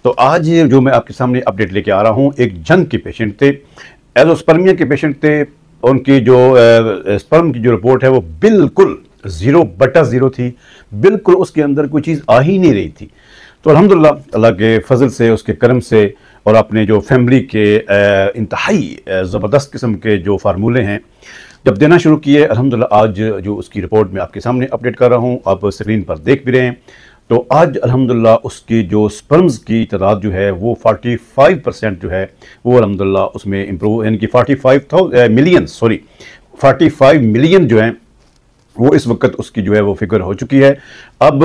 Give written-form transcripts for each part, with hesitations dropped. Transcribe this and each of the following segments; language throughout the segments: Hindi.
तो आज जो मैं आपके सामने अपडेट लेके आ रहा हूँ, एक जंग के पेशेंट थे, एजोस्पर्मिया के पेशेंट थे। उनकी जो स्पर्म की जो रिपोर्ट है वो बिल्कुल 0/0 थी, बिल्कुल उसके अंदर कोई चीज़ आ ही नहीं रही थी। तो अल्हम्दुलिल्लाह अल्लाह के फजल से, उसके करम से और अपने जो फैमिली के इंतहाई ज़बरदस्त किस्म के जो फार्मूले हैं जब देना शुरू किए, अल्हम्दुलिल्लाह आज जो उसकी रिपोर्ट मैं आपके सामने अपडेट कर रहा हूँ, आप स्क्रीन पर देख भी रहे हैं। तो आज अल्हम्दुलिल्लाह उसकी जो स्पर्म्स की तादाद जो है वो 45% जो है वो अल्हम्दुलिल्लाह उसमें इम्प्रूव, यानी कि 45 मिलियन जो हैं वो इस वक्त उसकी जो है वो फिगर हो चुकी है। अब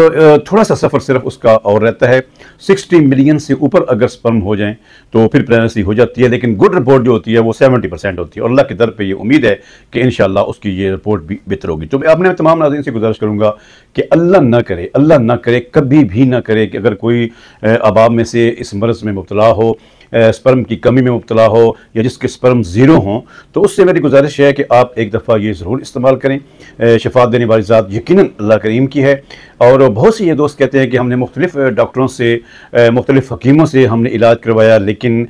थोड़ा सा सफ़र सिर्फ उसका और रहता है। 60 मिलियन से ऊपर अगर स्पर्म हो जाएं तो फिर प्रेगनेंसी हो जाती है, लेकिन गुड रिपोर्ट जो होती है वो 70% होती है और अल्लाह के दर पे ये उम्मीद है कि इंशाल्लाह उसकी ये रिपोर्ट भी बेहतर होगी। तो मैं अपने तमाम नाज़रीन से गुजारिश करूँगा कि अल्लाह ना करे, कभी भी ना करे कि अगर कोई अबाब में से इस मर्ज़ में मुब्तला हो, स्पर्म की कमी में मुब्तला हो या जिसके स्पर्म ज़ीरो हों, तो उससे मेरी गुजारिश है कि आप एक दफ़ा ये ज़रूर इस्तेमाल करें। शिफा देने वाली ज़ात यकीनन अल्लाह करीम की है। और बहुत से ये दोस्त कहते हैं कि हमने मुख्तलिफ़ डॉक्टरों से, मुख्तलिफ़ हकीमों से हमने इलाज करवाया, लेकिन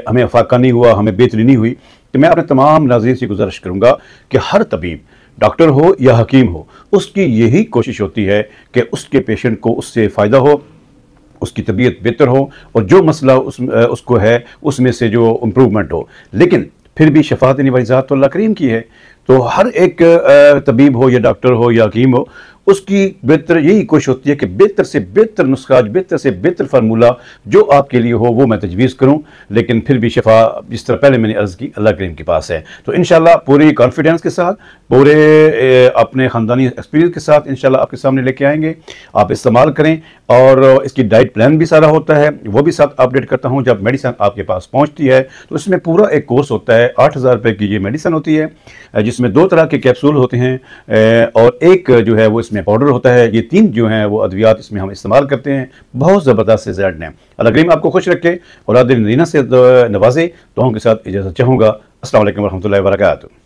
हमें अफाका नहीं हुआ, हमें बेहतरी नहीं हुई। तो मैं अपने तमाम नाज़रीन से गुजारिश करूँगा कि हर तबीब, डॉक्टर हो या हकीम हो, उसकी यही कोशिश होती है कि उसके पेशेंट को उससे फ़ायदा हो, उसकी तबीयत बेहतर हो और जो मसला उसको है उसमें से जो इम्प्रूवमेंट हो। लेकिन फिर भी शफा देने वाली ज़ात तो अल्लाह करीम की है। तो हर एक तबीब हो या डॉक्टर हो या हकीम हो, उसकी बेहतर यही कोशिश होती है कि बेहतर से बेहतर नुस्खा, बेहतर से बेहतर फार्मूला जो आपके लिए हो वो मैं तजवीज़ करूं। लेकिन फिर भी शफा, जिस तरह पहले मैंने अर्ज़ की, अल्लाह करीम के पास है। तो इंशाल्लाह पूरी कॉन्फिडेंस के साथ, पूरे अपने ख़ानदानी एक्सपीरियंस के साथ इंशाल्लाह आपके सामने लेके आएंगे। आप इस्तेमाल करें और इसकी डाइट प्लान भी सारा होता है, वो भी साथ अपडेट करता हूँ। जब मेडिसिन आपके पास पहुँचती है तो इसमें पूरा एक कोर्स होता है। 8,000 रुपये की ये मेडिसिन होती है, जिसमें 2 तरह के कैप्सूल होते हैं और एक जो है वो इसमें पाउडर होता है। ये 3 जो हैं वो अद्वियात इसमें हम इस्तेमाल करते हैं। बहुत ज़बरदस्त रिजल्ट हैं। अल्लाह करीम आपको खुश रखे और औलाद नदीना से नवाजे। दुआओं के साथ इजाज़त चाहूँगा। अस्सलाम वालेकुम रहमतुल्लाहि व बरकातहू।